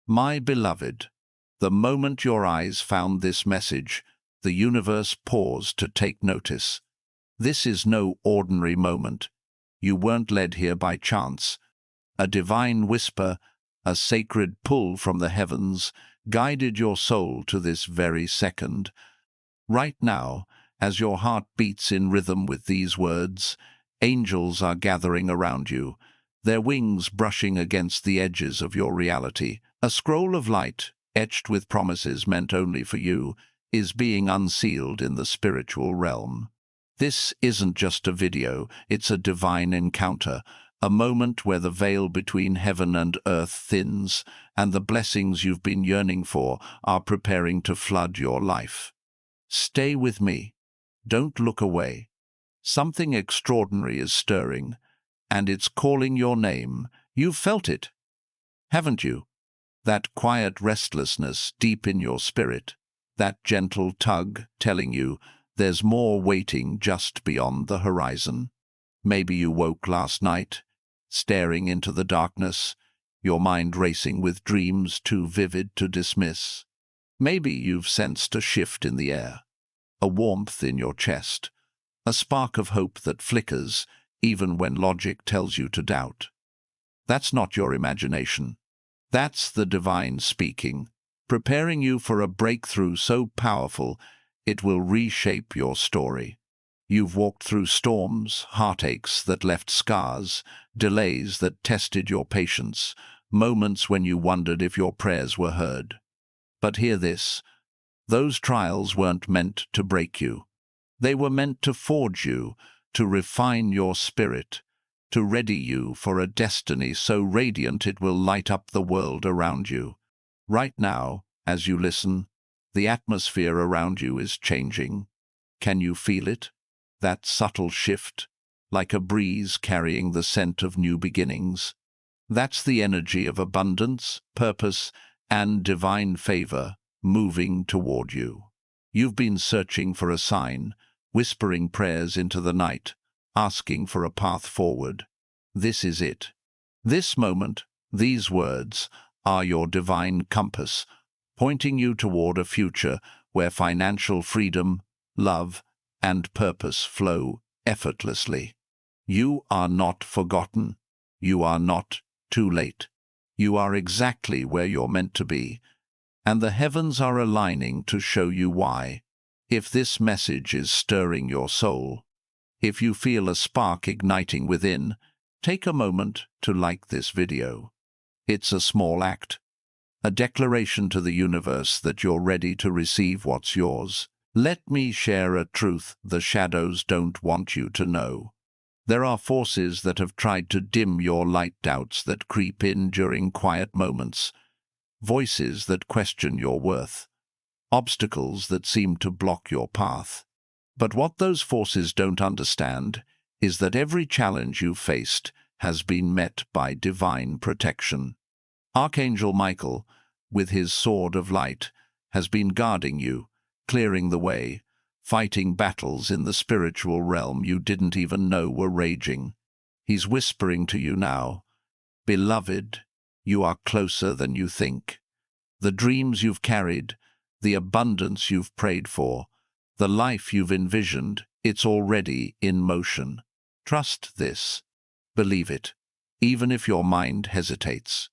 My beloved, the moment your eyes found this message, the universe paused to take notice. This is no ordinary moment. You weren't led here by chance. A divine whisper, a sacred pull from the heavens, guided your soul to this very second. Right now, as your heart beats in rhythm with these words, angels are gathering around you, their wings brushing against the edges of your reality. A scroll of light, etched with promises meant only for you, is being unsealed in the spiritual realm. This isn't just a video, it's a divine encounter, a moment where the veil between heaven and earth thins, and the blessings you've been yearning for are preparing to flood your life. Stay with me. Don't look away. Something extraordinary is stirring, and it's calling your name. You've felt it, haven't you? That quiet restlessness deep in your spirit, that gentle tug telling you there's more waiting just beyond the horizon. Maybe you woke last night, staring into the darkness, your mind racing with dreams too vivid to dismiss. Maybe you've sensed a shift in the air, a warmth in your chest, a spark of hope that flickers even when logic tells you to doubt. That's not your imagination. That's the divine speaking, preparing you for a breakthrough so powerful it will reshape your story. You've walked through storms, heartaches that left scars, delays that tested your patience, moments when you wondered if your prayers were heard. But hear this, those trials weren't meant to break you. They were meant to forge you, to refine your spirit, to ready you for a destiny so radiant it will light up the world around you. Right now, as you listen, the atmosphere around you is changing. Can you feel it? That subtle shift, like a breeze carrying the scent of new beginnings. That's the energy of abundance, purpose, and divine favor moving toward you. You've been searching for a sign, whispering prayers into the night, asking for a path forward. This is it. This moment, these words, are your divine compass, pointing you toward a future where financial freedom, love, and purpose flow effortlessly. You are not forgotten. You are not too late. You are exactly where you're meant to be, and the heavens are aligning to show you why. If this message is stirring your soul, if you feel a spark igniting within, take a moment to like this video. It's a small act, a declaration to the universe that you're ready to receive what's yours. Let me share a truth the shadows don't want you to know. There are forces that have tried to dim your light, doubts that creep in during quiet moments, voices that question your worth, obstacles that seem to block your path. But what those forces don't understand is that every challenge you've faced has been met by divine protection. Archangel Michael, with his sword of light, has been guarding you, clearing the way, fighting battles in the spiritual realm you didn't even know were raging. He's whispering to you now, "Beloved, you are closer than you think. The dreams you've carried, the abundance you've prayed for, the life you've envisioned, it's already in motion. Trust this. Believe it, even if your mind hesitates.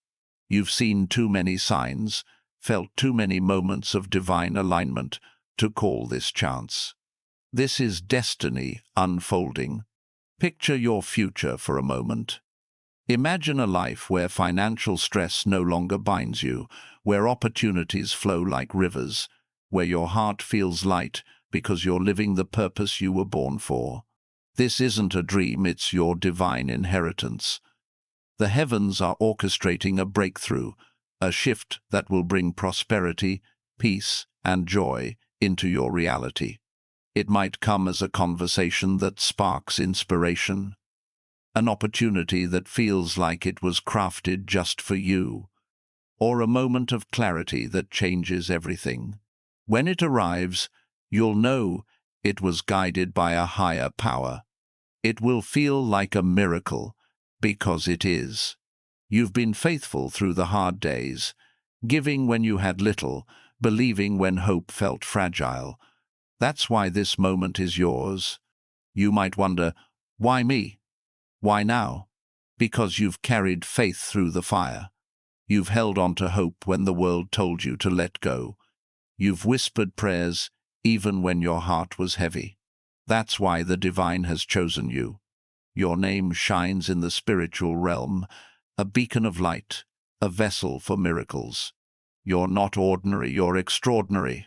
You've seen too many signs, felt too many moments of divine alignment to call this chance. This is destiny unfolding. Picture your future for a moment. Imagine a life where financial stress no longer binds you, where opportunities flow like rivers, where your heart feels light because you're living the purpose you were born for. This isn't a dream, it's your divine inheritance. The heavens are orchestrating a breakthrough, a shift that will bring prosperity, peace, and joy into your reality. It might come as a conversation that sparks inspiration, an opportunity that feels like it was crafted just for you, or a moment of clarity that changes everything. When it arrives, you'll know it was guided by a higher power. It will feel like a miracle, because it is. You've been faithful through the hard days, giving when you had little, believing when hope felt fragile. That's why this moment is yours. You might wonder, why me? Why now? Because you've carried faith through the fire. You've held on to hope when the world told you to let go. You've whispered prayers even when your heart was heavy. That's why the divine has chosen you. Your name shines in the spiritual realm, a beacon of light, a vessel for miracles. You're not ordinary, you're extraordinary,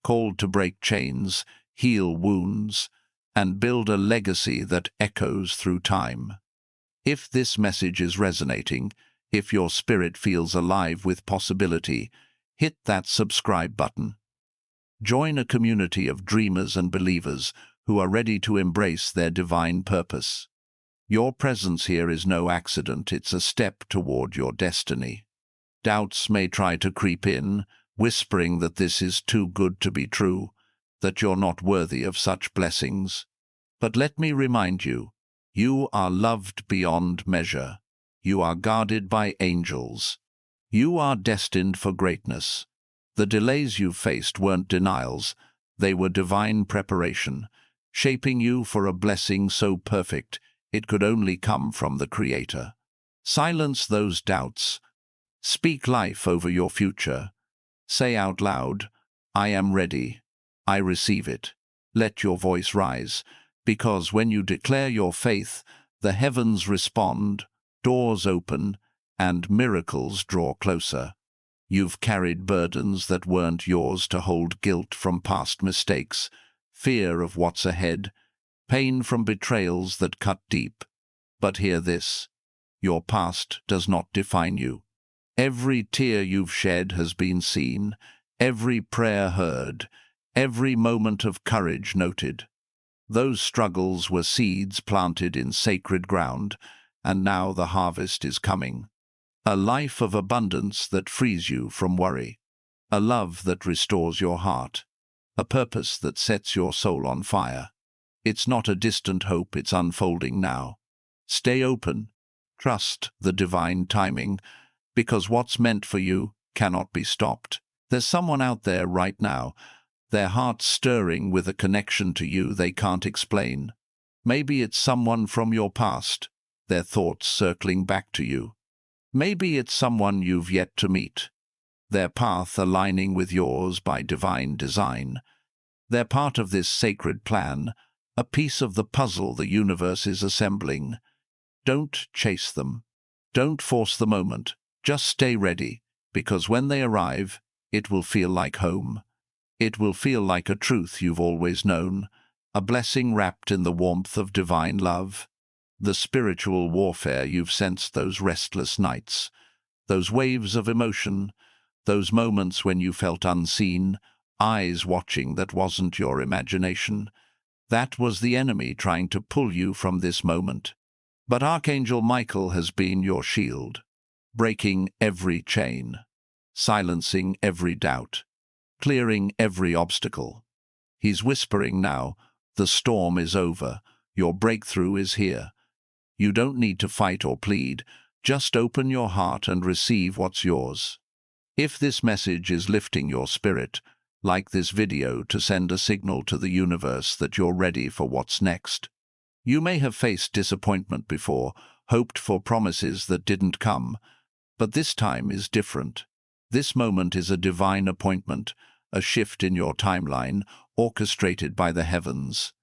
called to break chains, heal wounds, and build a legacy that echoes through time. If this message is resonating, if your spirit feels alive with possibility, hit that subscribe button. Join a community of dreamers and believers who are ready to embrace their divine purpose. Your presence here is no accident, it's a step toward your destiny. Doubts may try to creep in, whispering that this is too good to be true, that you're not worthy of such blessings. But let me remind you, you are loved beyond measure. You are guarded by angels. You are destined for greatness. The delays you've faced weren't denials, they were divine preparation, shaping you for a blessing so perfect it could only come from the Creator. Silence those doubts. Speak life over your future. Say out loud, I am ready. I receive it. Let your voice rise, because when you declare your faith, the heavens respond, doors open, and miracles draw closer. You've carried burdens that weren't yours to hold, guilt from past mistakes, fear of what's ahead, pain from betrayals that cut deep. But hear this, your past does not define you. Every tear you've shed has been seen, every prayer heard, every moment of courage noted. Those struggles were seeds planted in sacred ground, and now the harvest is coming. A life of abundance that frees you from worry, a love that restores your heart, a purpose that sets your soul on fire. It's not a distant hope, it's unfolding now. Stay open, trust the divine timing, because what's meant for you cannot be stopped. There's someone out there right now, their heart stirring with a connection to you they can't explain. Maybe it's someone from your past, their thoughts circling back to you. Maybe it's someone you've yet to meet, their path aligning with yours by divine design. They're part of this sacred plan, a piece of the puzzle the universe is assembling. Don't chase them. Don't force the moment. Just stay ready, because when they arrive, it will feel like home. It will feel like a truth you've always known, a blessing wrapped in the warmth of divine love. The spiritual warfare you've sensed those restless nights, those waves of emotion, those moments when you felt unseen, eyes watching that wasn't your imagination. That was the enemy trying to pull you from this moment. But Archangel Michael has been your shield, breaking every chain, silencing every doubt, clearing every obstacle. He's whispering now, the storm is over, your breakthrough is here. You don't need to fight or plead, just open your heart and receive what's yours. If this message is lifting your spirit, like this video to send a signal to the universe that you're ready for what's next. You may have faced disappointment before, hoped for promises that didn't come, but this time is different. This moment is a divine appointment, a shift in your timeline, orchestrated by the heavens.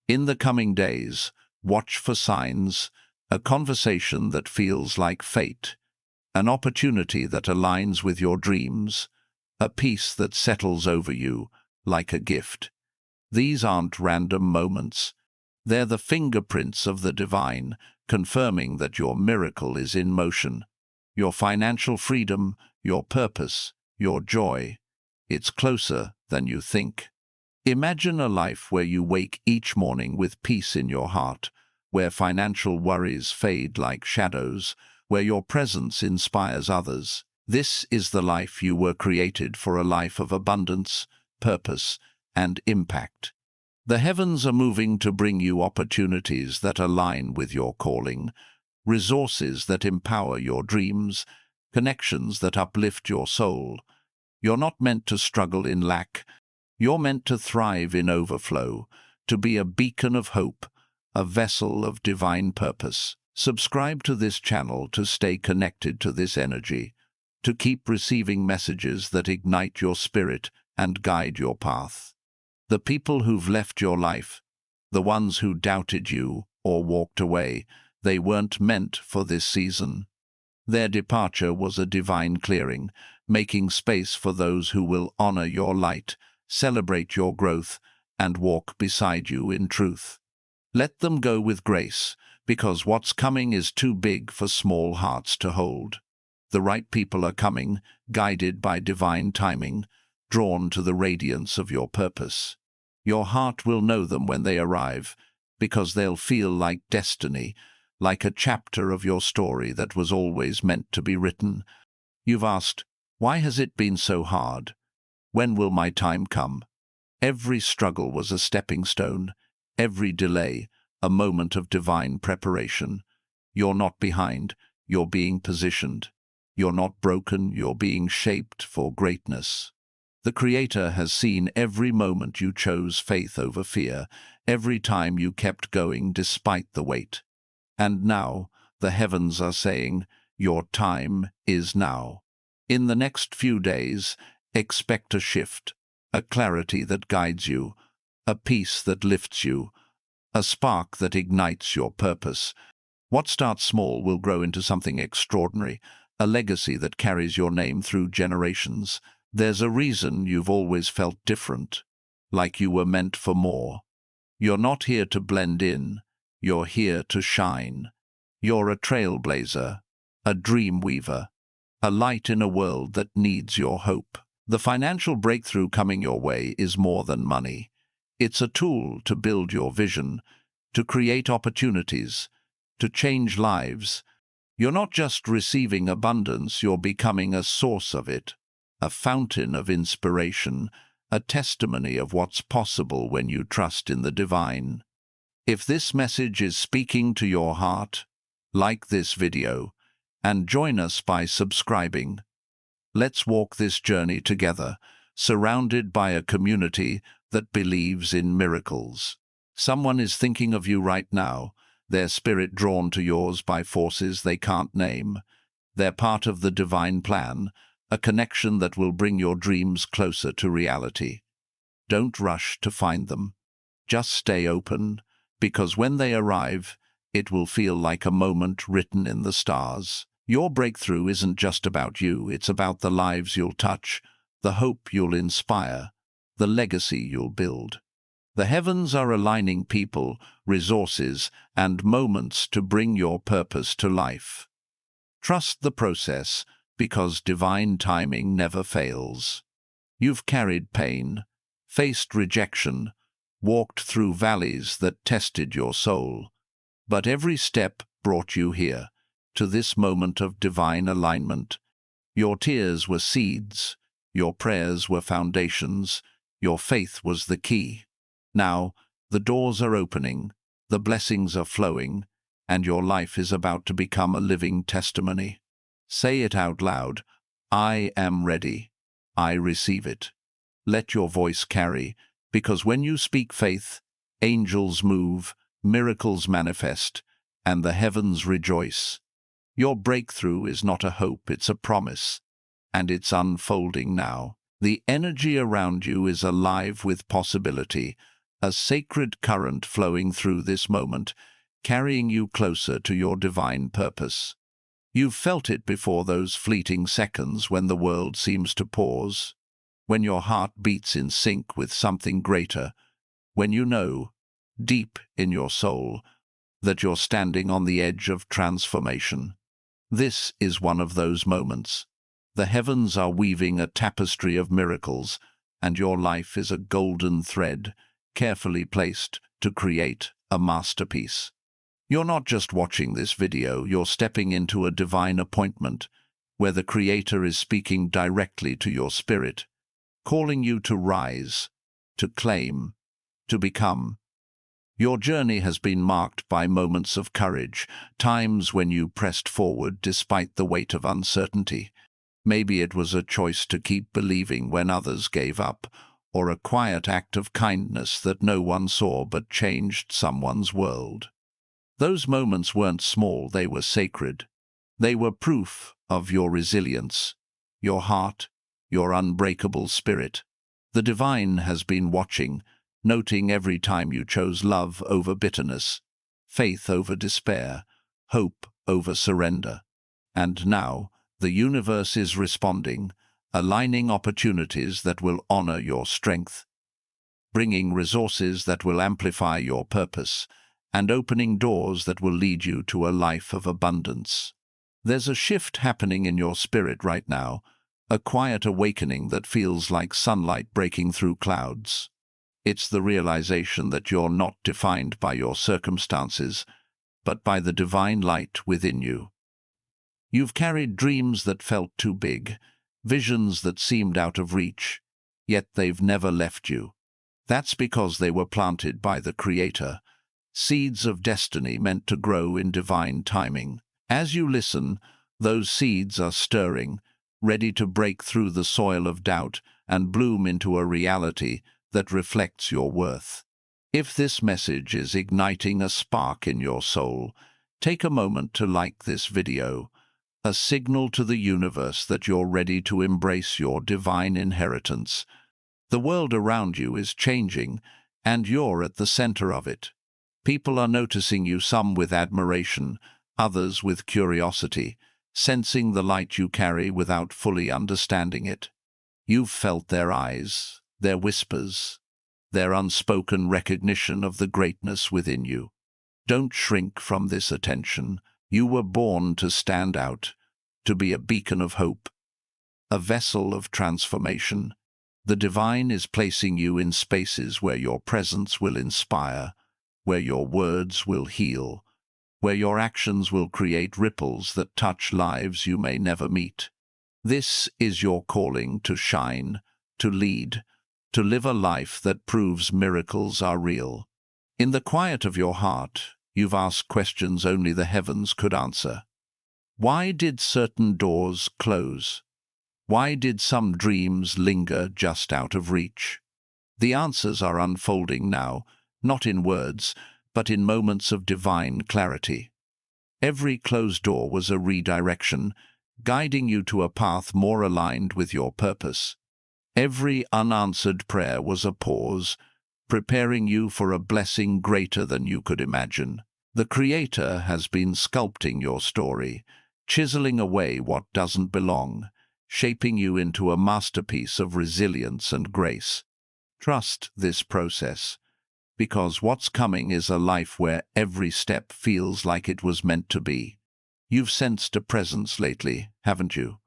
In the coming days, watch for signs, a conversation that feels like fate, an opportunity that aligns with your dreams, a peace that settles over you like a gift. These aren't random moments. They're the fingerprints of the divine, confirming that your miracle is in motion. Your financial freedom, your purpose, your joy. It's closer than you think. Imagine a life where you wake each morning with peace in your heart, where financial worries fade like shadows, where your presence inspires others. This is the life you were created for, a life of abundance, purpose, and impact. The heavens are moving to bring you opportunities that align with your calling, resources that empower your dreams, connections that uplift your soul. You're not meant to struggle in lack. You're meant to thrive in overflow, to be a beacon of hope, a vessel of divine purpose. Subscribe to this channel to stay connected to this energy, to keep receiving messages that ignite your spirit and guide your path. The people who've left your life, the ones who doubted you or walked away, they weren't meant for this season. Their departure was a divine clearing, making space for those who will honor your light, celebrate your growth, and walk beside you in truth. Let them go with grace, because what's coming is too big for small hearts to hold. The right people are coming, guided by divine timing, drawn to the radiance of your purpose. Your heart will know them when they arrive, because they'll feel like destiny, like a chapter of your story that was always meant to be written. You've asked, why has it been so hard? When will my time come? Every struggle was a stepping stone, every delay a moment of divine preparation. You're not behind, you're being positioned. You're not broken, you're being shaped for greatness. The Creator has seen every moment you chose faith over fear, every time you kept going despite the weight. And now, the heavens are saying, your time is now. In the next few days, expect a shift, a clarity that guides you, a peace that lifts you, a spark that ignites your purpose. What starts small will grow into something extraordinary, a legacy that carries your name through generations. There's a reason you've always felt different, like you were meant for more. You're not here to blend in, you're here to shine. You're a trailblazer, a dream weaver, a light in a world that needs your hope. The financial breakthrough coming your way is more than money. It's a tool to build your vision, to create opportunities, to change lives. You're not just receiving abundance, you're becoming a source of it, a fountain of inspiration, a testimony of what's possible when you trust in the divine. If this message is speaking to your heart, like this video and join us by subscribing. Let's walk this journey together, surrounded by a community that believes in miracles. Someone is thinking of you right now, their spirit drawn to yours by forces they can't name. They're part of the divine plan, a connection that will bring your dreams closer to reality. Don't rush to find them. Just stay open, because when they arrive, it will feel like a moment written in the stars. Your breakthrough isn't just about you, it's about the lives you'll touch, the hope you'll inspire, the legacy you'll build. The heavens are aligning people, resources, and moments to bring your purpose to life. Trust the process, because divine timing never fails. You've carried pain, faced rejection, walked through valleys that tested your soul. But every step brought you here, to this moment of divine alignment. Your tears were seeds, your prayers were foundations, your faith was the key. Now, the doors are opening, the blessings are flowing, and your life is about to become a living testimony. Say it out loud, I am ready. I receive it. Let your voice carry, because when you speak faith, angels move, miracles manifest, and the heavens rejoice. Your breakthrough is not a hope, it's a promise, and it's unfolding now. The energy around you is alive with possibility, a sacred current flowing through this moment, carrying you closer to your divine purpose. You've felt it before, those fleeting seconds when the world seems to pause, when your heart beats in sync with something greater, when you know, deep in your soul, that you're standing on the edge of transformation. This is one of those moments. The heavens are weaving a tapestry of miracles, and your life is a golden thread, carefully placed to create a masterpiece. You're not just watching this video, you're stepping into a divine appointment, where the Creator is speaking directly to your spirit, calling you to rise, to claim, to become. Your journey has been marked by moments of courage, times when you pressed forward despite the weight of uncertainty. Maybe it was a choice to keep believing when others gave up, or a quiet act of kindness that no one saw but changed someone's world. Those moments weren't small, they were sacred. They were proof of your resilience, your heart, your unbreakable spirit. The divine has been watching, noting every time you chose love over bitterness, faith over despair, hope over surrender. And now, the universe is responding, aligning opportunities that will honor your strength, bringing resources that will amplify your purpose, and opening doors that will lead you to a life of abundance. There's a shift happening in your spirit right now, a quiet awakening that feels like sunlight breaking through clouds. It's the realization that you're not defined by your circumstances, but by the divine light within you. You've carried dreams that felt too big, visions that seemed out of reach, yet they've never left you. That's because they were planted by the Creator, seeds of destiny meant to grow in divine timing. As you listen, those seeds are stirring, ready to break through the soil of doubt and bloom into a reality that reflects your worth. If this message is igniting a spark in your soul, take a moment to like this video, a signal to the universe that you're ready to embrace your divine inheritance. The world around you is changing, and you're at the center of it. People are noticing you, some with admiration, others with curiosity, sensing the light you carry without fully understanding it. You've felt their eyes, their whispers, their unspoken recognition of the greatness within you. Don't shrink from this attention. You were born to stand out, to be a beacon of hope, a vessel of transformation. The divine is placing you in spaces where your presence will inspire, where your words will heal, where your actions will create ripples that touch lives you may never meet. This is your calling to shine, to lead, to live a life that proves miracles are real. In the quiet of your heart, you've asked questions only the heavens could answer. Why did certain doors close? Why did some dreams linger just out of reach? The answers are unfolding now, not in words, but in moments of divine clarity. Every closed door was a redirection, guiding you to a path more aligned with your purpose. Every unanswered prayer was a pause, preparing you for a blessing greater than you could imagine. The Creator has been sculpting your story, chiseling away what doesn't belong, shaping you into a masterpiece of resilience and grace. Trust this process, because what's coming is a life where every step feels like it was meant to be. You've sensed a presence lately, haven't you?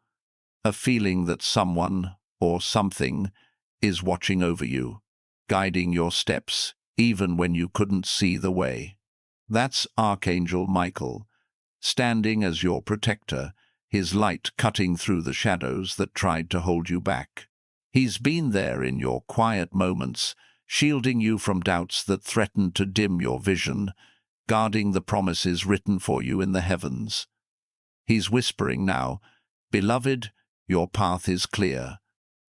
A feeling that someone or something is watching over you, guiding your steps, even when you couldn't see the way. That's Archangel Michael, standing as your protector, his light cutting through the shadows that tried to hold you back. He's been there in your quiet moments, shielding you from doubts that threatened to dim your vision, guarding the promises written for you in the heavens. He's whispering now, "Beloved, your path is clear.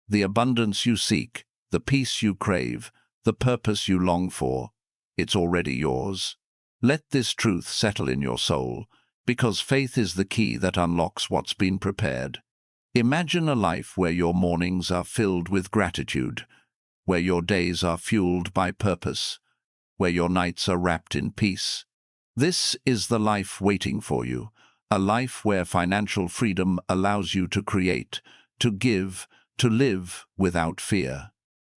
The abundance you seek, the peace you crave, the purpose you long for, it's already yours." Let this truth settle in your soul, because faith is the key that unlocks what's been prepared. Imagine a life where your mornings are filled with gratitude, where your days are fueled by purpose, where your nights are wrapped in peace. This is the life waiting for you, a life where financial freedom allows you to create, to give, to live without fear.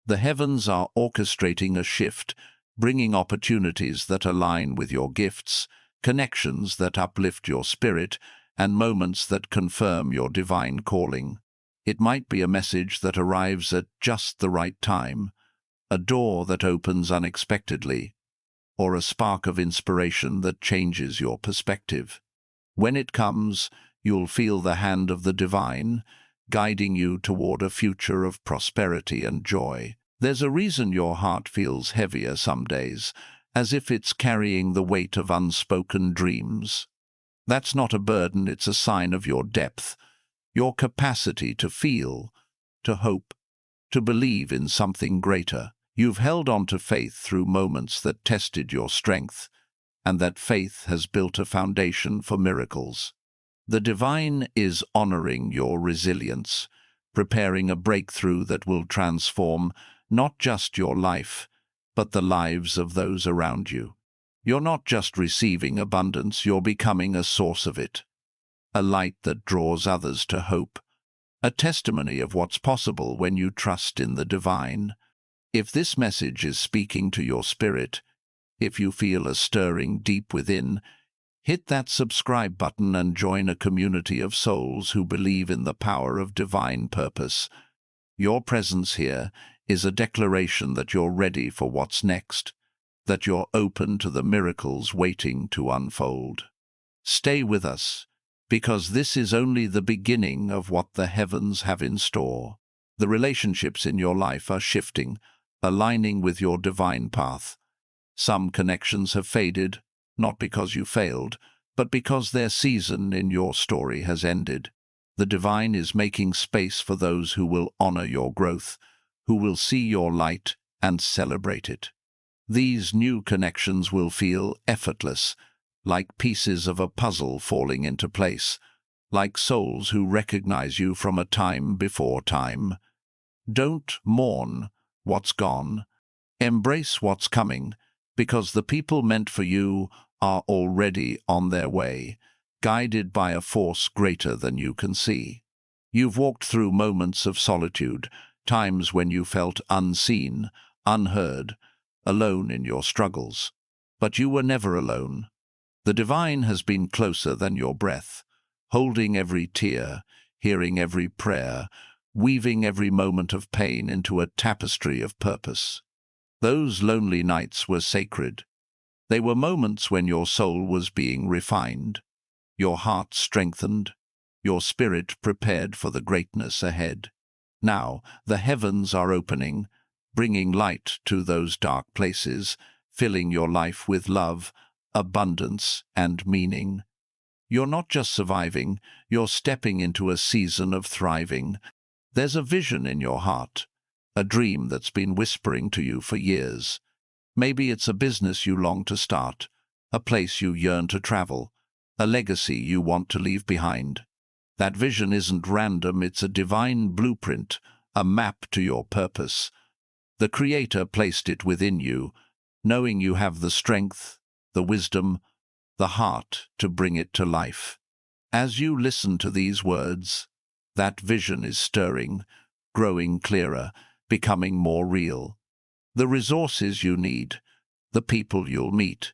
The heavens are orchestrating a shift, bringing opportunities that align with your gifts, connections that uplift your spirit, and moments that confirm your divine calling. It might be a message that arrives at just the right time, a door that opens unexpectedly, or a spark of inspiration that changes your perspective. When it comes, you'll feel the hand of the divine, guiding you toward a future of prosperity and joy. There's a reason your heart feels heavier some days, as if it's carrying the weight of unspoken dreams. That's not a burden, it's a sign of your depth, your capacity to feel, to hope, to believe in something greater. You've held on to faith through moments that tested your strength, and that faith has built a foundation for miracles. The divine is honoring your resilience, preparing a breakthrough that will transform not just your life, but the lives of those around you. You're not just receiving abundance, you're becoming a source of it, a light that draws others to hope, a testimony of what's possible when you trust in the divine. If this message is speaking to your spirit, if you feel a stirring deep within, hit that subscribe button and join a community of souls who believe in the power of divine purpose. Your presence here is a declaration that you're ready for what's next, that you're open to the miracles waiting to unfold. Stay with us, because this is only the beginning of what the heavens have in store. The relationships in your life are shifting, aligning with your divine path. Some connections have faded, not because you failed, but because their season in your story has ended. The divine is making space for those who will honor your growth, who will see your light and celebrate it. These new connections will feel effortless, like pieces of a puzzle falling into place, like souls who recognize you from a time before time. Don't mourn what's gone. Embrace what's coming, because the people meant for you are already on their way, guided by a force greater than you can see. You've walked through moments of solitude, times when you felt unseen, unheard, alone in your struggles. But you were never alone. The divine has been closer than your breath, holding every tear, hearing every prayer, weaving every moment of pain into a tapestry of purpose. Those lonely nights were sacred. They were moments when your soul was being refined, your heart strengthened, your spirit prepared for the greatness ahead. Now the heavens are opening, bringing light to those dark places, filling your life with love, abundance, and meaning. You're not just surviving, you're stepping into a season of thriving. There's a vision in your heart, a dream that's been whispering to you for years. Maybe it's a business you long to start, a place you yearn to travel, a legacy you want to leave behind. That vision isn't random, it's a divine blueprint, a map to your purpose. The Creator placed it within you, knowing you have the strength, the wisdom, the heart to bring it to life. As you listen to these words, that vision is stirring, growing clearer, becoming more real. The resources you need, the people you'll meet,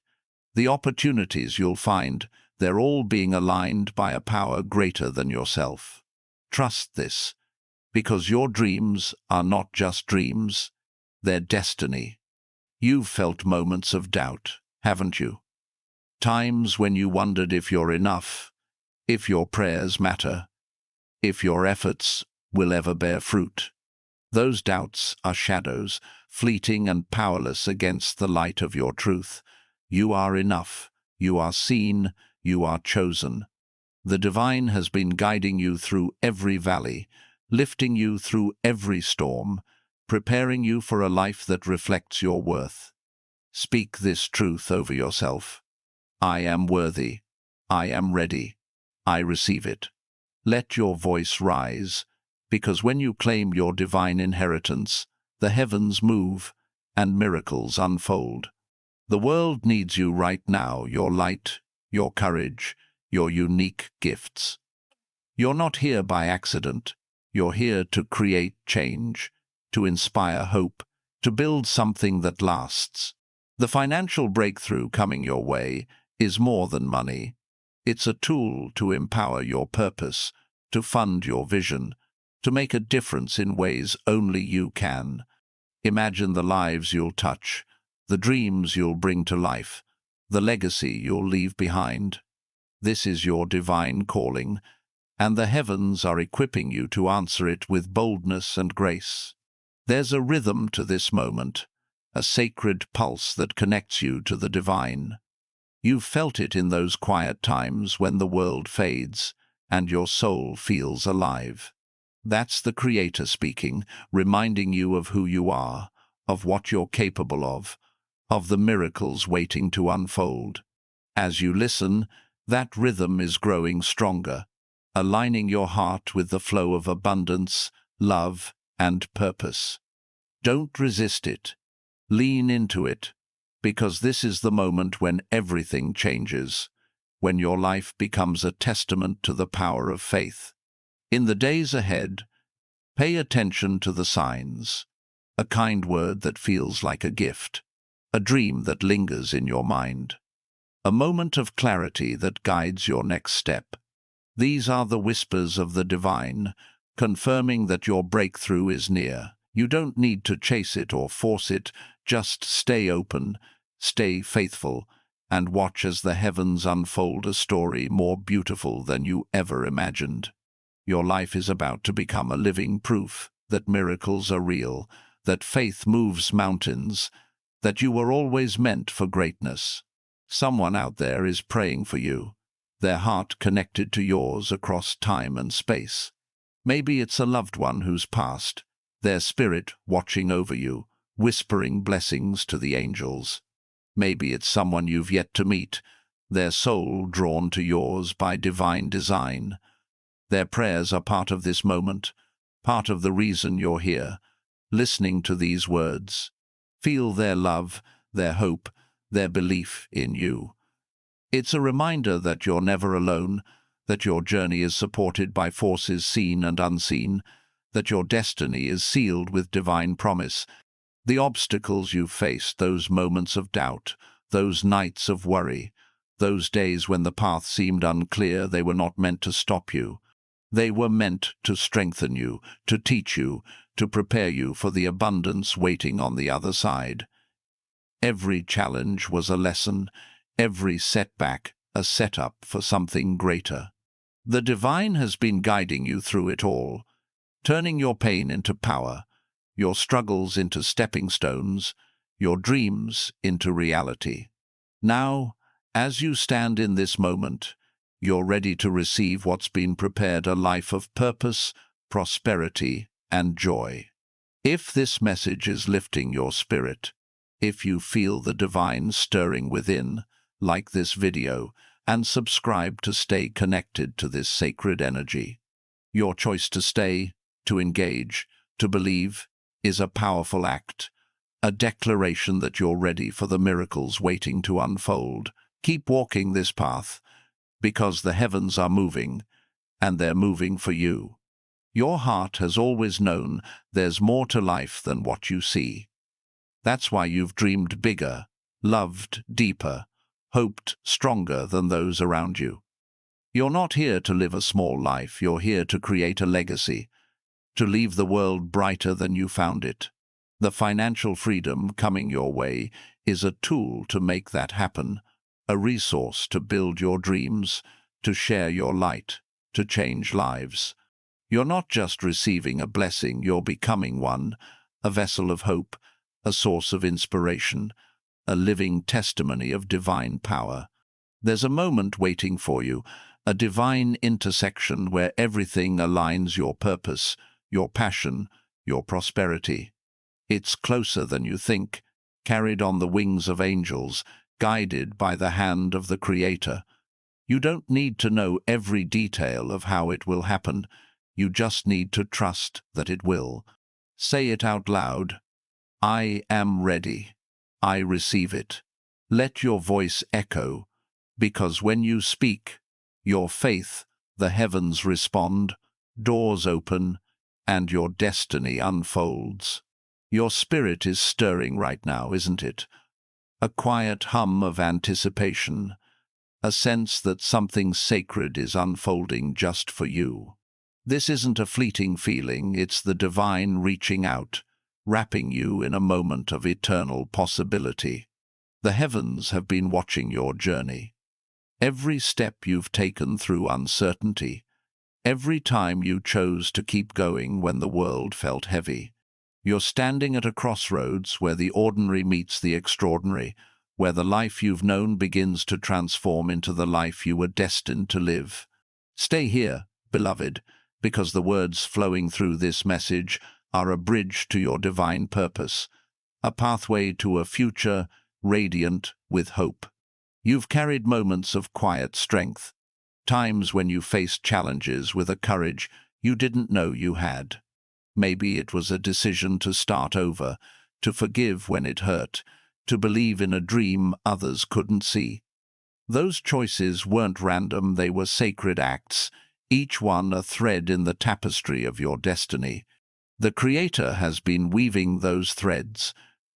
the opportunities you'll find, they're all being aligned by a power greater than yourself. Trust this, because your dreams are not just dreams, they're destiny. You've felt moments of doubt, haven't you? Times when you wondered if you're enough, if your prayers matter, if your efforts will ever bear fruit. Those doubts are shadows, fleeting and powerless against the light of your truth. You are enough, you are seen, you are chosen. The divine has been guiding you through every valley, lifting you through every storm, preparing you for a life that reflects your worth. Speak this truth over yourself. I am worthy. I am ready. I receive it. Let your voice rise, because when you claim your divine inheritance, the heavens move and miracles unfold. The world needs you right now, your light, your courage, your unique gifts. You're not here by accident. You're here to create change, to inspire hope, to build something that lasts. The financial breakthrough coming your way is more than money. It's a tool to empower your purpose, to fund your vision, to make a difference in ways only you can. Imagine the lives you'll touch, the dreams you'll bring to life, the legacy you'll leave behind. This is your divine calling, and the heavens are equipping you to answer it with boldness and grace. There's a rhythm to this moment, a sacred pulse that connects you to the divine. You've felt it in those quiet times when the world fades and your soul feels alive. That's the Creator speaking, reminding you of who you are, of what you're capable of the miracles waiting to unfold. As you listen, that rhythm is growing stronger, aligning your heart with the flow of abundance, love, and purpose. Don't resist it. Lean into it, because this is the moment when everything changes, when your life becomes a testament to the power of faith. In the days ahead, pay attention to the signs, a kind word that feels like a gift, a dream that lingers in your mind, a moment of clarity that guides your next step. These are the whispers of the divine, confirming that your breakthrough is near. You don't need to chase it or force it, just stay open, stay faithful, and watch as the heavens unfold a story more beautiful than you ever imagined. Your life is about to become a living proof that miracles are real, that faith moves mountains, that you were always meant for greatness. Someone out there is praying for you, their heart connected to yours across time and space. Maybe it's a loved one who's passed, their spirit watching over you, whispering blessings to the angels. Maybe it's someone you've yet to meet, their soul drawn to yours by divine design. Their prayers are part of this moment, part of the reason you're here, listening to these words. Feel their love, their hope, their belief in you. It's a reminder that you're never alone, that your journey is supported by forces seen and unseen, that your destiny is sealed with divine promise. The obstacles you've faced, those moments of doubt, those nights of worry, those days when the path seemed unclear, they were not meant to stop you. They were meant to strengthen you, to teach you, to prepare you for the abundance waiting on the other side. Every challenge was a lesson, every setback a setup for something greater. The divine has been guiding you through it all, turning your pain into power, your struggles into stepping stones, your dreams into reality. Now, as you stand in this moment, you're ready to receive what's been prepared, a life of purpose, prosperity, and joy. If this message is lifting your spirit, if you feel the divine stirring within, like this video and subscribe to stay connected to this sacred energy. Your choice to stay, to engage, to believe is a powerful act, a declaration that you're ready for the miracles waiting to unfold. Keep walking this path, because the heavens are moving, and they're moving for you. Your heart has always known there's more to life than what you see. That's why you've dreamed bigger, loved deeper, hoped stronger than those around you. You're not here to live a small life, you're here to create a legacy, to leave the world brighter than you found it. The financial freedom coming your way is a tool to make that happen, a resource to build your dreams, to share your light, to change lives. You're not just receiving a blessing, you're becoming one, a vessel of hope, a source of inspiration, a living testimony of divine power. There's a moment waiting for you, a divine intersection where everything aligns: your purpose, your passion, your prosperity. It's closer than you think, carried on the wings of angels, guided by the hand of the Creator. You don't need to know every detail of how it will happen. You just need to trust that it will. Say it out loud. I am ready. I receive it. Let your voice echo, because when you speak, your faith, the heavens respond, doors open, and your destiny unfolds. Your spirit is stirring right now, isn't it? A quiet hum of anticipation, a sense that something sacred is unfolding just for you. This isn't a fleeting feeling, it's the divine reaching out, wrapping you in a moment of eternal possibility. The heavens have been watching your journey. Every step you've taken through uncertainty, every time you chose to keep going when the world felt heavy. You're standing at a crossroads where the ordinary meets the extraordinary, where the life you've known begins to transform into the life you were destined to live. Stay here, beloved, because the words flowing through this message are a bridge to your divine purpose, a pathway to a future radiant with hope. You've carried moments of quiet strength, times when you faced challenges with a courage you didn't know you had. Maybe it was a decision to start over, to forgive when it hurt, to believe in a dream others couldn't see. Those choices weren't random, they were sacred acts, each one a thread in the tapestry of your destiny. The Creator has been weaving those threads,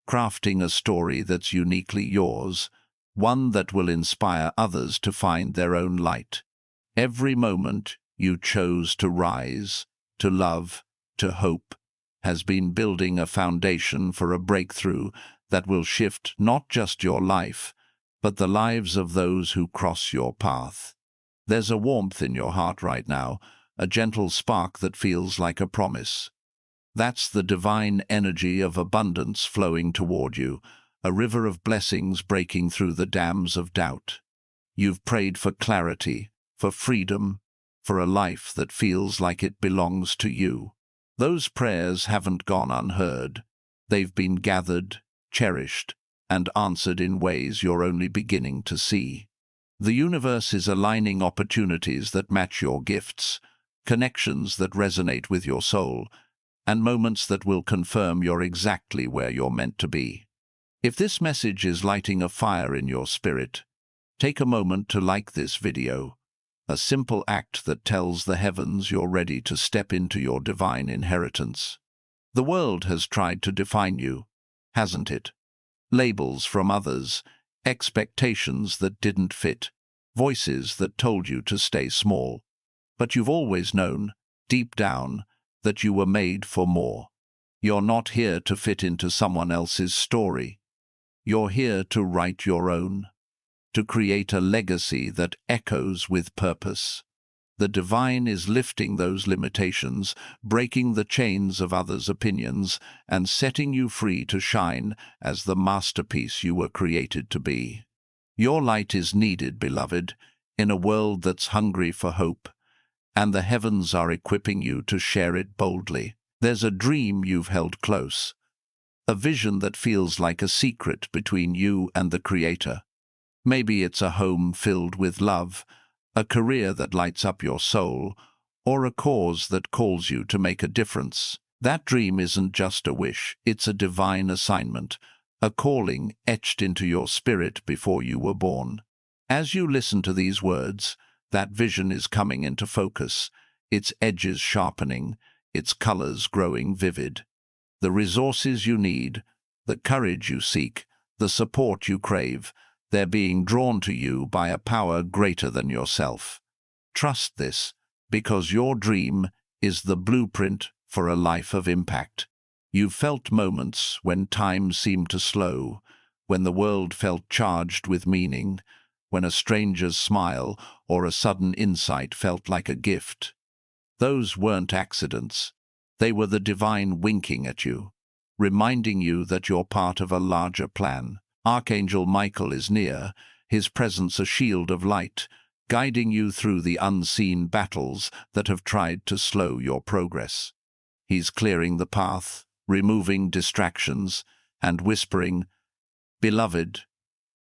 crafting a story that's uniquely yours, one that will inspire others to find their own light. Every moment you chose to rise, to love, to hope, has been building a foundation for a breakthrough that will shift not just your life, but the lives of those who cross your path. There's a warmth in your heart right now, a gentle spark that feels like a promise. That's the divine energy of abundance flowing toward you, a river of blessings breaking through the dams of doubt. You've prayed for clarity, for freedom, for a life that feels like it belongs to you. Those prayers haven't gone unheard. They've been gathered, cherished, and answered in ways you're only beginning to see. The universe is aligning opportunities that match your gifts, connections that resonate with your soul, and moments that will confirm you're exactly where you're meant to be. If this message is lighting a fire in your spirit, take a moment to like this video, a simple act that tells the heavens you're ready to step into your divine inheritance. The world has tried to define you, hasn't it? Labels from others, expectations that didn't fit, voices that told you to stay small. But you've always known, deep down, that you were made for more. You're not here to fit into someone else's story. You're here to write your own, to create a legacy that echoes with purpose. The divine is lifting those limitations, breaking the chains of others' opinions, and setting you free to shine as the masterpiece you were created to be. Your light is needed, beloved, in a world that's hungry for hope, and the heavens are equipping you to share it boldly. There's a dream you've held close, a vision that feels like a secret between you and the Creator. Maybe it's a home filled with love, a career that lights up your soul, or a cause that calls you to make a difference. That dream isn't just a wish, it's a divine assignment, a calling etched into your spirit before you were born. As you listen to these words, that vision is coming into focus, its edges sharpening, its colors growing vivid. The resources you need, the courage you seek, the support you crave, they're being drawn to you by a power greater than yourself. Trust this, because your dream is the blueprint for a life of impact. You've felt moments when time seemed to slow, when the world felt charged with meaning, when a stranger's smile or a sudden insight felt like a gift. Those weren't accidents. They were the divine winking at you, reminding you that you're part of a larger plan. Archangel Michael is near, his presence a shield of light, guiding you through the unseen battles that have tried to slow your progress. He's clearing the path, removing distractions, and whispering, "Beloved,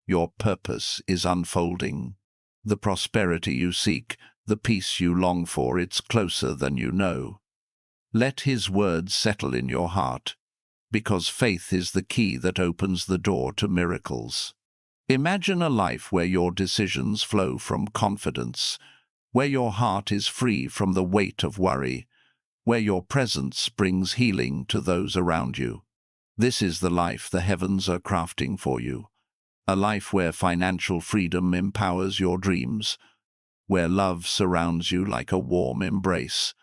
your purpose is unfolding. The prosperity you seek, the peace you long for, it's closer than you know." Let his words settle in your heart, because faith is the key that opens the door to miracles. Imagine a life where your decisions flow from confidence, where your heart is free from the weight of worry, where your presence brings healing to those around you. This is the life the heavens are crafting for you, a life where financial freedom empowers your dreams, where love surrounds you like a warm embrace,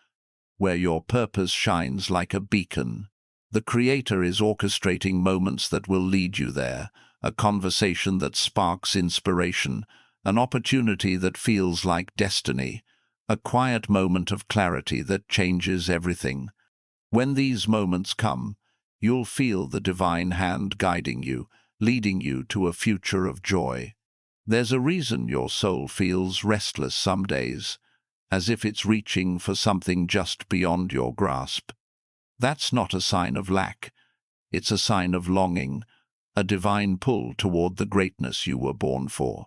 where your purpose shines like a beacon. The Creator is orchestrating moments that will lead you there, a conversation that sparks inspiration, an opportunity that feels like destiny, a quiet moment of clarity that changes everything. When these moments come, You'll feel the divine hand guiding you, leading you to a future of joy. There's a reason your soul feels restless some days, as if it's reaching for something just beyond your grasp. That's not a sign of lack. It's a sign of longing, a divine pull toward the greatness you were born for.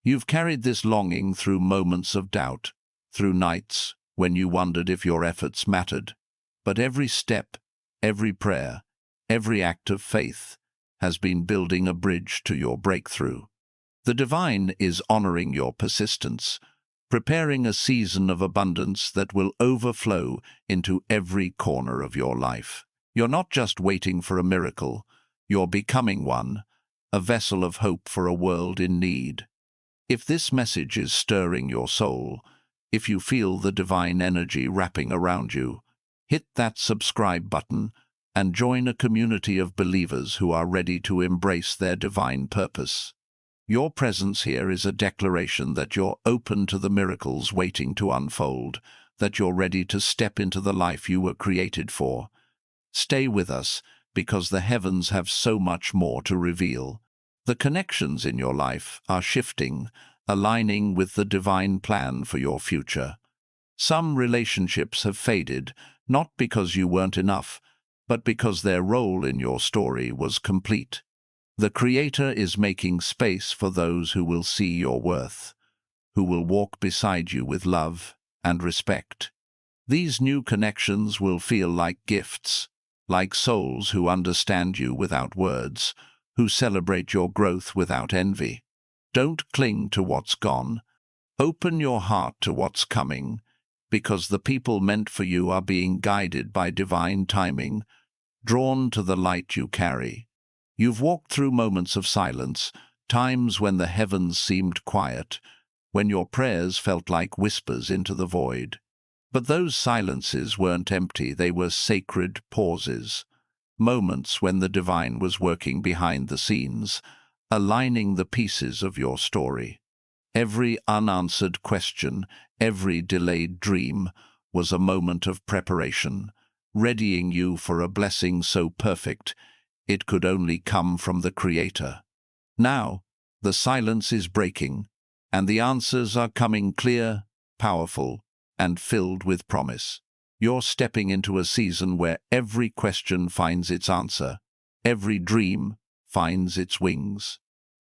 You've carried this longing through moments of doubt, through nights when you wondered if your efforts mattered. But every step, every prayer, every act of faith has been building a bridge to your breakthrough. The divine is honoring your persistence, preparing a season of abundance that will overflow into every corner of your life. You're not just waiting for a miracle, you're becoming one, a vessel of hope for a world in need. If this message is stirring your soul, if you feel the divine energy wrapping around you, hit that subscribe button and join a community of believers who are ready to embrace their divine purpose. Your presence here is a declaration that you're open to the miracles waiting to unfold, that you're ready to step into the life you were created for. Stay with us, because the heavens have so much more to reveal. The connections in your life are shifting, aligning with the divine plan for your future. Some relationships have faded, not because you weren't enough, but because their role in your story was complete. The Creator is making space for those who will see your worth, who will walk beside you with love and respect. These new connections will feel like gifts, like souls who understand you without words, who celebrate your growth without envy. Don't cling to what's gone. Open your heart to what's coming, because the people meant for you are being guided by divine timing, drawn to the light you carry. You've walked through moments of silence, times when the heavens seemed quiet, when your prayers felt like whispers into the void. But those silences weren't empty, they were sacred pauses, moments when the divine was working behind the scenes, aligning the pieces of your story. Every unanswered question, every delayed dream was a moment of preparation, readying you for a blessing so perfect it could only come from the Creator. Now, the silence is breaking, and the answers are coming clear, powerful, and filled with promise. You're stepping into a season where every question finds its answer, every dream finds its wings.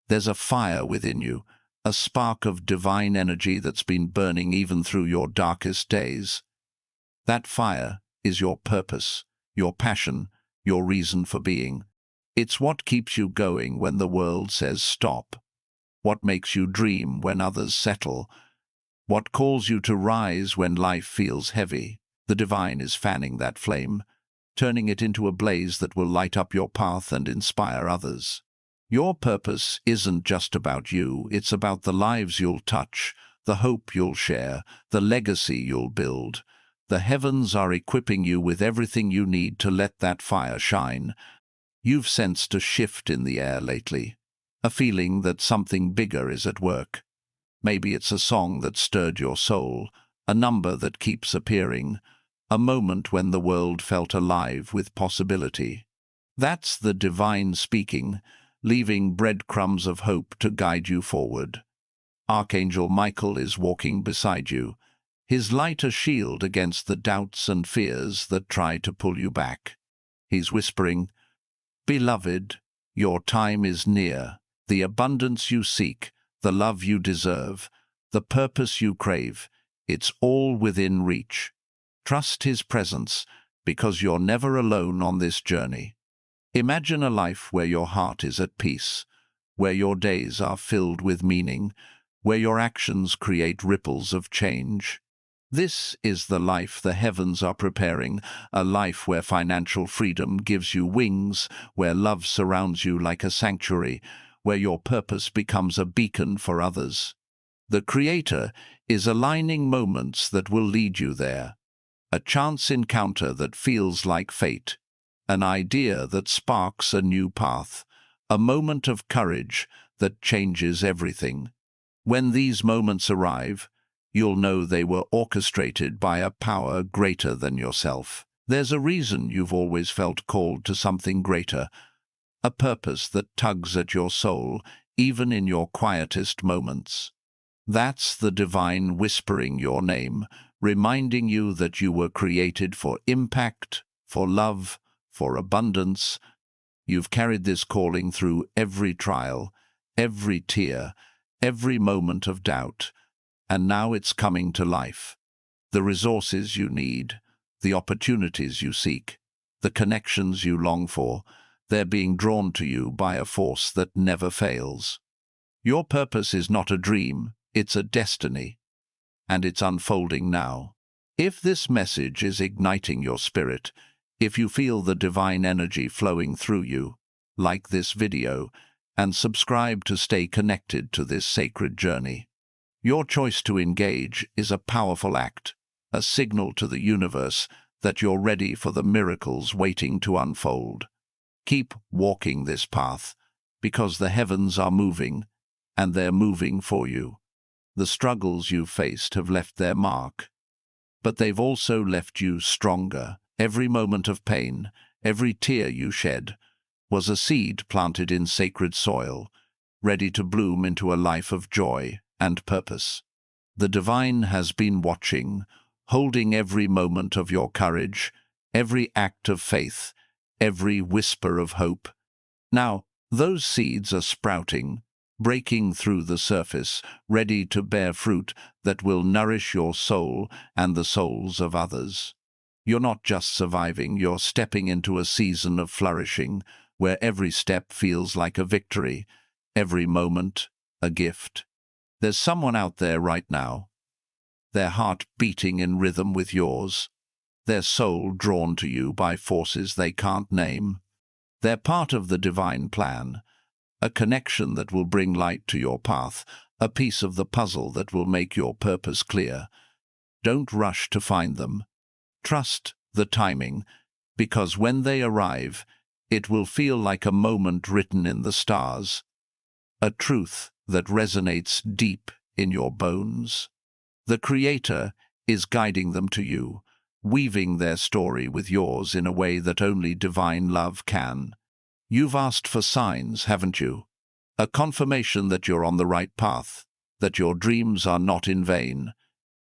There's a fire within you, a spark of divine energy that's been burning even through your darkest days. That fire is your purpose, your passion, your reason for being. It's what keeps you going when the world says stop, what makes you dream when others settle, what calls you to rise when life feels heavy. The divine is fanning that flame, turning it into a blaze that will light up your path and inspire others. Your purpose isn't just about you, it's about the lives you'll touch, the hope you'll share, the legacy you'll build. The heavens are equipping you with everything you need to let that fire shine. You've sensed a shift in the air lately, a feeling that something bigger is at work. Maybe it's a song that stirred your soul, a number that keeps appearing, a moment when the world felt alive with possibility. That's the divine speaking, leaving breadcrumbs of hope to guide you forward. Archangel Michael is walking beside you, his light a shield against the doubts and fears that try to pull you back. He's whispering, "Beloved, your time is near. The abundance you seek, the love you deserve, the purpose you crave, it's all within reach. Trust his presence, because you're never alone on this journey." Imagine a life where your heart is at peace, where your days are filled with meaning, where your actions create ripples of change. This is the life the heavens are preparing, a life where financial freedom gives you wings, where love surrounds you like a sanctuary, where your purpose becomes a beacon for others. The Creator is aligning moments that will lead you there, a chance encounter that feels like fate, an idea that sparks a new path, a moment of courage that changes everything. When these moments arrive, you'll know they were orchestrated by a power greater than yourself. There's a reason you've always felt called to something greater, a purpose that tugs at your soul, even in your quietest moments. That's the divine whispering your name, reminding you that you were created for impact, for love, for abundance. You've carried this calling through every trial, every tear, every moment of doubt, and now it's coming to life. The resources you need, the opportunities you seek, the connections you long for, they're being drawn to you by a force that never fails. Your purpose is not a dream, it's a destiny, and it's unfolding now. If this message is igniting your spirit, if you feel the divine energy flowing through you, like this video and subscribe to stay connected to this sacred journey. Your choice to engage is a powerful act, a signal to the universe that you're ready for the miracles waiting to unfold. Keep walking this path, because the heavens are moving, and they're moving for you. The struggles you've faced have left their mark, but they've also left you stronger. Every moment of pain, every tear you shed, was a seed planted in sacred soil, ready to bloom into a life of joy and purpose. The divine has been watching, holding every moment of your courage, every act of faith, every whisper of hope. Now, those seeds are sprouting, breaking through the surface, ready to bear fruit that will nourish your soul and the souls of others. You're not just surviving, you're stepping into a season of flourishing, where every step feels like a victory, every moment a gift. There's someone out there right now, their heart beating in rhythm with yours, their soul drawn to you by forces they can't name. They're part of the divine plan, a connection that will bring light to your path, a piece of the puzzle that will make your purpose clear. Don't rush to find them. Trust the timing, because when they arrive, it will feel like a moment written in the stars, a truth that resonates deep in your bones. The Creator is guiding them to you, weaving their story with yours in a way that only divine love can. You've asked for signs, haven't you? A confirmation that you're on the right path, that your dreams are not in vain.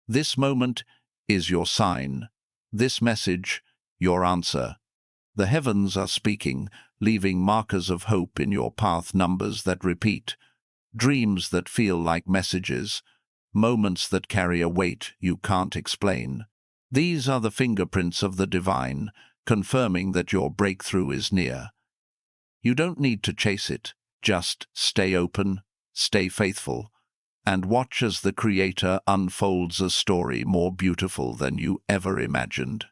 This moment is your sign. This message, your answer. The heavens are speaking, leaving markers of hope in your path, numbers that repeat, dreams that feel like messages, moments that carry a weight you can't explain. These are the fingerprints of the divine, confirming that your breakthrough is near. You don't need to chase it, just stay open, stay faithful, and watch as the Creator unfolds a story more beautiful than you ever imagined.